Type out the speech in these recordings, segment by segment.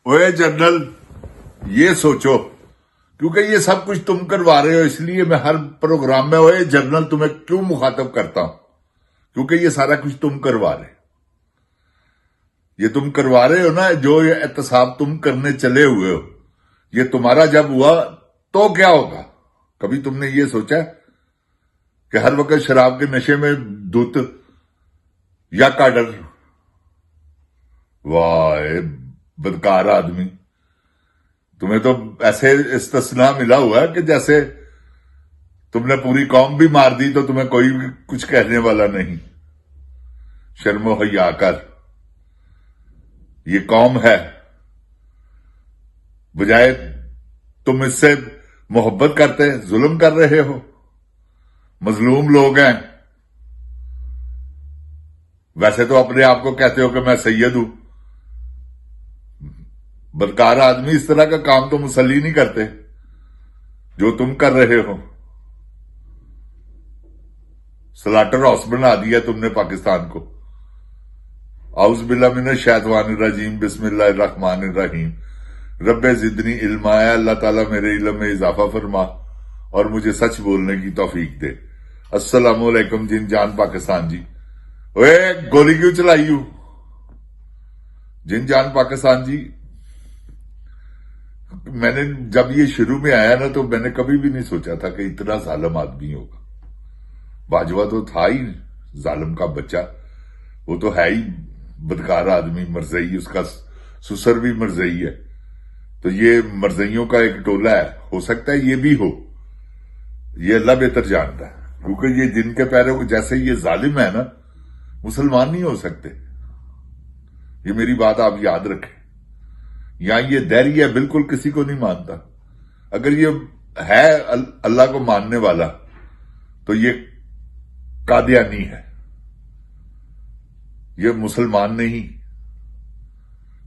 ओए जनरल, ये सोचो, क्योंकि ये सब कुछ तुम करवा रहे हो, इसलिए मैं हर प्रोग्राम में ओए जनरल तुम्हें क्यों मुखातब करता हूं, क्योंकि ये सारा कुछ तुम करवा रहे हो। ये तुम करवा रहे हो ना, जो ये एहतसाब तुम करने चले हुए हो, ये तुम्हारा जब हुआ तो क्या होगा? कभी तुमने ये सोचा कि हर वक्त शराब के नशे में धुत या काडर? वाह बदकार आदमी, तुम्हें तो ऐसे इस्तिस्ना मिला हुआ है कि जैसे तुमने पूरी कौम भी मार दी तो तुम्हें कोई भी कुछ कहने वाला नहीं। शर्मो हया कर, ये कौम है, बजाय तुम इससे मोहब्बत करते जुल्म कर रहे हो। मजलूम लोग हैं। वैसे तो अपने आप को कहते हो कि मैं सैयद हूं। बदकार आदमी, इस तरह का काम तो मुसल्ली नहीं करते जो तुम कर रहे हो। स्लाटर हाउस बना दिया तुमने पाकिस्तान को। आउज़ बिल्लाह मिनश शैतानिर रजीम, बिस्मिल्लाहिर्रहमानिर्रहीम। रब्बे जिदनी इल्मा, अल्लाह ताला मेरे इल्म में इजाफा फरमा और मुझे सच बोलने की तौफीक दे। अस्सलामु अलैकुम जिन जान पाकिस्तान जी। ओए गोली क्यों चलाई हूं? जिन जान पाकिस्तान जी, मैंने जब ये शुरू में आया ना तो मैंने कभी भी नहीं सोचा था कि इतना जालिम आदमी होगा। बाजवा तो था ही जालिम का बच्चा, वो तो है ही बदकार आदमी, मरजई, उसका ससुर भी मरजई है। तो ये मरजइयों का एक टोला है, हो सकता है ये भी हो, ये अल्लाह बेहतर जानता है। क्योंकि ये जिनके पैरों, जैसे ये जालिम है ना, मुसलमान नहीं हो सकते। ये मेरी बात आप याद रखें। यहां ये दैरी है, बिल्कुल किसी को नहीं मानता। अगर ये है अल्लाह को मानने वाला तो ये कादियानी है, ये मुसलमान नहीं।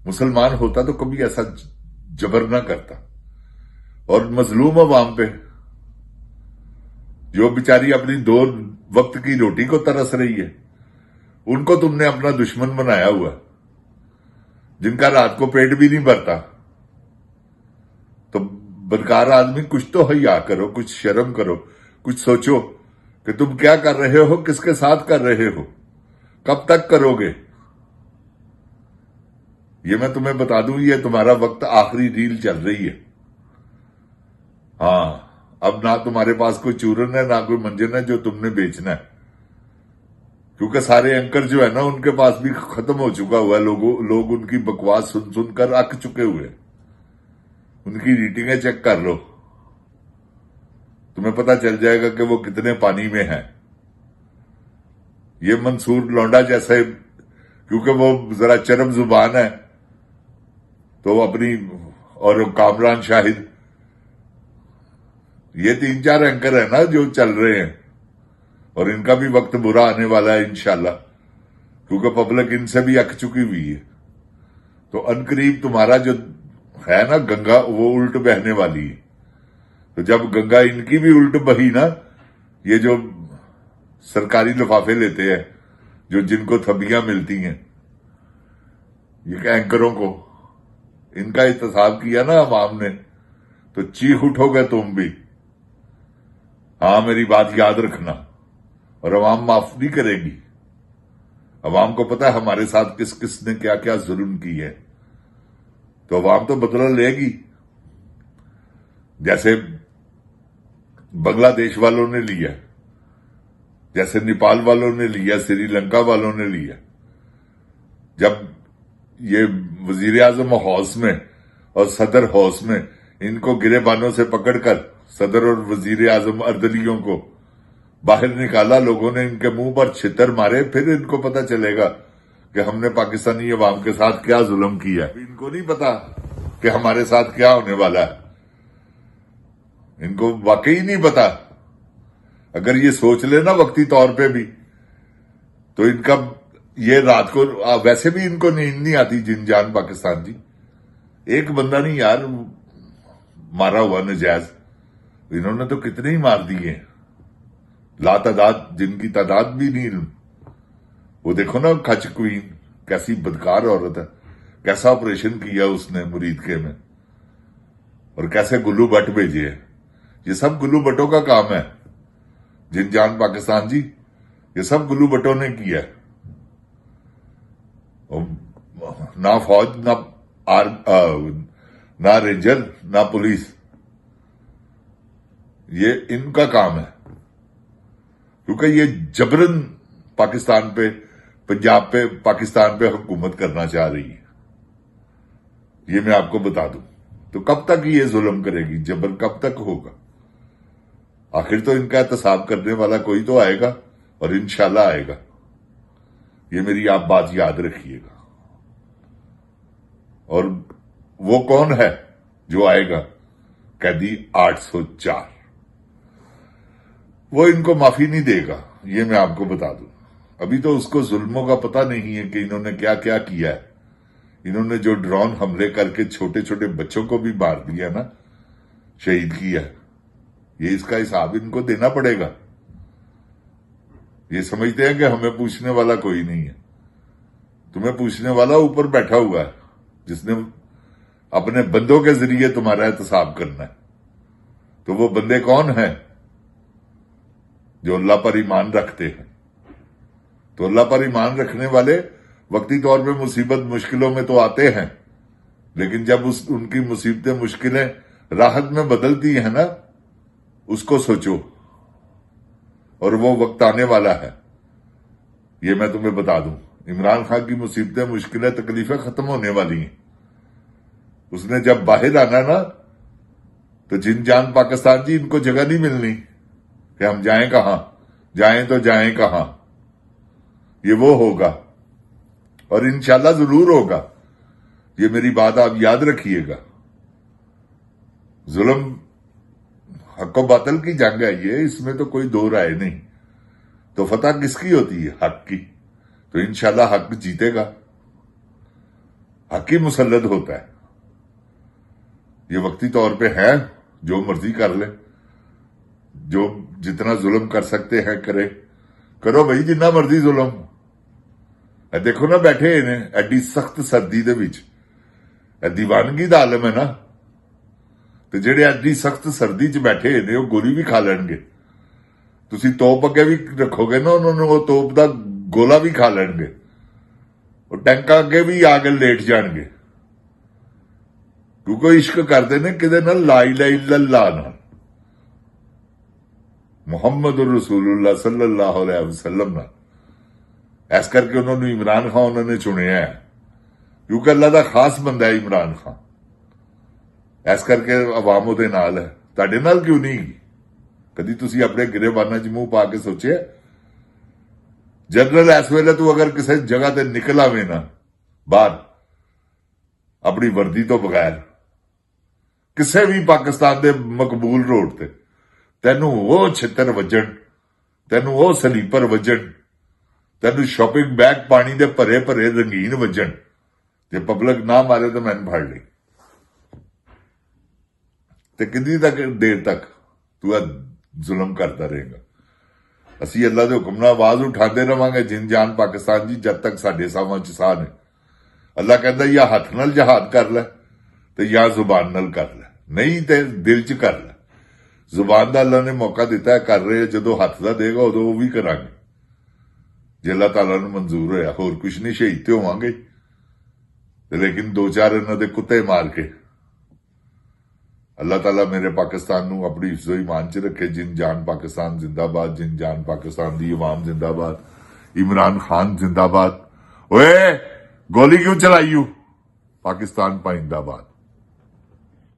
मुसलमान होता तो कभी ऐसा जबर ना करता। और मजलूम अवाम पे, जो बेचारी अपनी 2 वक्त की रोटी को तरस रही है, उनको तुमने अपना दुश्मन बनाया हुआ, जिनका रात को पेट भी नहीं भरता। तो बदकार आदमी, कुछ तो हया करो, कुछ शर्म करो, कुछ सोचो कि तुम क्या कर रहे हो, किसके साथ कर रहे हो, कब तक करोगे। ये मैं तुम्हें बता दूं, ये तुम्हारा वक्त आखिरी रील चल रही है। हाँ, अब ना तुम्हारे पास कोई चूरन है, ना कोई मंजन है जो तुमने बेचना है। क्योंकि सारे एंकर जो है ना, उनके पास भी खत्म हो चुका हुआ है। लोग उनकी बकवास सुन सुनकर अक चुके हुए। उनकी रेटिंगें चेक कर लो, तुम्हें पता चल जाएगा कि वो कितने पानी में है। ये मंसूर लौंडा जैसे, क्योंकि वो जरा चरम जुबान है, तो अपनी, और कामरान शाहिद, ये 3-4 एंकर है ना जो चल रहे हैं, और इनका भी वक्त बुरा आने वाला है इंशाल्लाह, क्योंकि पब्लिक इनसे भी अक चुकी हुई है। तो अनकरीब तुम्हारा जो है ना गंगा, वो उल्ट बहने वाली है। तो जब गंगा इनकी भी उल्ट बही ना, ये जो सरकारी लिफाफे लेते हैं, जो जिनको थबियां मिलती हैं, ये एंकरों को, इनका एहतसाब किया ना अवाम ने, तो चीख उठोगे तुम भी। हाँ, मेरी बात याद रखना। और अवाम माफ नहीं करेगी। अवाम को पता है हमारे साथ किस किस ने क्या क्या जुल्म की है, तो अवाम तो बदला लेगी। जैसे बांग्लादेश वालों ने लिया, जैसे नेपाल वालों ने लिया, श्रीलंका वालों ने लिया। जब ये वजीर आजम हाउस में और सदर हाउस में इनको गिरेबानों से पकड़कर सदर और वजीर आजम अर्दलियों को बाहर निकाला, लोगों ने इनके मुंह पर छितर मारे, फिर इनको पता चलेगा कि हमने पाकिस्तानी अवाम के साथ क्या जुल्म किया है। इनको नहीं पता कि हमारे साथ क्या होने वाला है, इनको वाकई नहीं पता। अगर ये सोच लेना वक्ती तौर पे भी, तो इनका ये रात को, वैसे भी इनको नींद नहीं आती जिन जान पाकिस्तान जी। एक बंदा नहीं यार मारा हुआ नजायज, इन्होंने तो कितने ही मार दिए, लातादाद, जिनकी तादाद भी नहीं। वो देखो ना खच क्वीन, कैसी बदकार औरत है, कैसा ऑपरेशन किया उसने मुरीद के में, और कैसे गुल्लू भट्ट भेजे हैं। ये सब गुल्लू भट्टों का काम है। जिनजान पाकिस्तान जी, ये सब गुल्लू भट्टों ने किया है। ना फौज, ना रेंजर, ना पुलिस, ये इनका काम है। क्योंकि ये जबरन पाकिस्तान पे, पंजाब पे, पाकिस्तान पे हुकूमत करना चाह रही है। ये मैं आपको बता दूं। तो कब तक ये जुल्म करेगी, जबर कब तक होगा? आखिर तो इनका एहतसाब करने वाला कोई तो आएगा, और इंशाल्लाह आएगा। ये मेरी आप बात याद रखिएगा। और वो कौन है जो आएगा? कैदी 804। वो इनको माफी नहीं देगा, ये मैं आपको बता दूं। अभी तो उसको जुल्मों का पता नहीं है कि इन्होंने क्या क्या किया है। इन्होंने जो ड्रोन हमले करके छोटे छोटे बच्चों को भी मार दिया ना, शहीद किया, ये इसका हिसाब इनको देना पड़ेगा। ये समझते हैं कि हमें पूछने वाला कोई नहीं है। तुम्हें पूछने वाला ऊपर बैठा हुआ है, जिसने अपने बंदों के जरिए तुम्हारा एहतसाब करना है। तो वो बंदे कौन हैं? जो अल्लाह पर ईमान रखते हैं। तो अल्लाह पर ईमान रखने वाले वक्ती तौर पे मुसीबत मुश्किलों में तो आते हैं, लेकिन जब उनकी मुसीबतें मुश्किलें राहत में बदलती है ना, उसको सोचो। और वो वक्त आने वाला है, ये मैं तुम्हें बता दूं। इमरान खान की मुसीबतें मुश्किलें तकलीफें खत्म होने वाली हैं। उसने जब बाहर आना ना, तो जिनजान पाकिस्तान जी, इनको जगह नहीं मिलनी कि हम जाएं कहां, जाएं तो जाएं कहां। ये वो होगा, और इंशाल्लाह जरूर होगा। ये मेरी बात आप याद रखिएगा। जुल्म हक व बातिल की जंग है ये, इसमें तो कोई दो राय नहीं। तो फतह किसकी होती है? हक की। तो इंशाल्लाह हक जीतेगा। हक ही मुसल्लत होता है। ये वक्ती तौर पे है, जो मर्जी कर ले, जो जितना जुल्म कर सकते हैं करे, करो भाई, जिन्ना मर्जी जुल्म। देखो ना, बैठे इन्हें एडी सख्त सर्दी दे विच, दीवानगी दा आलम है ना। तो जेडे एडी सख्त सर्दी च बैठे ने, वो गोली भी खा लेंगे। तुसी तोप अगे भी रखोगे ना, उन्होंने वो तोप दा गोला भी खा लेंगे। और टैंका अगे भी आके लेट जाएंगे, क्योंकि इश्क करते ने किदे नाल? ला इलाहा इल्लल्लाह नाल, मुहम्मद रसूलुल्लाह सल्लल्लाहु अलैहि वसल्लम नाल। इस करके उन्होंने इमरान खान उन्होंने चुनिया है, क्योंकि अल्लाह का खास बंदा है इमरान खान। इस करके अवाम उहदे नाल है। तुहाडे नाल क्यों नहीं? कदी तुसी अपने गिरेबाना च मुंह पा के सोचे? जनरल इस वेले तू अगर किसी जगह ते निकल आवे ना बाहर, अपनी वर्दी तो बगैर, किसी भी पाकिस्तान के मकबूल रोड ते, तेनू वो छितर वजन, तेनू वो स्लीपर वजन, तेनू शॉपिंग बैग पानी दे भरे भरे रंगीन वजन, जे पब्लिक ना मारे तो मैंने फड़ ली। ते कितनी तक देर तक तू जुल्म करता रहेगा? असी अल्लाह के हुक्म नाल आवाज उठाते रहांगे, जिनजान पाकिस्तान जी, जब तक साडे सावां च साह ने। अल्लाह कहता या हथ नाल जहाद कर ले, ते या जुबान नाल कर ले, नहीं ते दिल च कर ले। जुबान दा अल्लाह ने मौका दिता है, कर रहे। जदों हथ दा देगा उदों वो भी करांगे, जे अल्लाह ताला नूं मंजूर होया। होर कुछ नहीं, शहीद ते होवांगे, लेकिन दो चार इन्हां दे कुत्ते मार के। अल्लाह ताला मेरे पाकिस्तान नूं अपनी हिफ्ज़ो ईमान च रखे। जिनजान पाकिस्तान जिंदाबाद, जिनजान पाकिस्तान दी अवाम जिंदाबाद, इमरान खान जिंदाबाद। ओए गोली क्यों चलाई? पाकिस्तान पाइंदाबाद।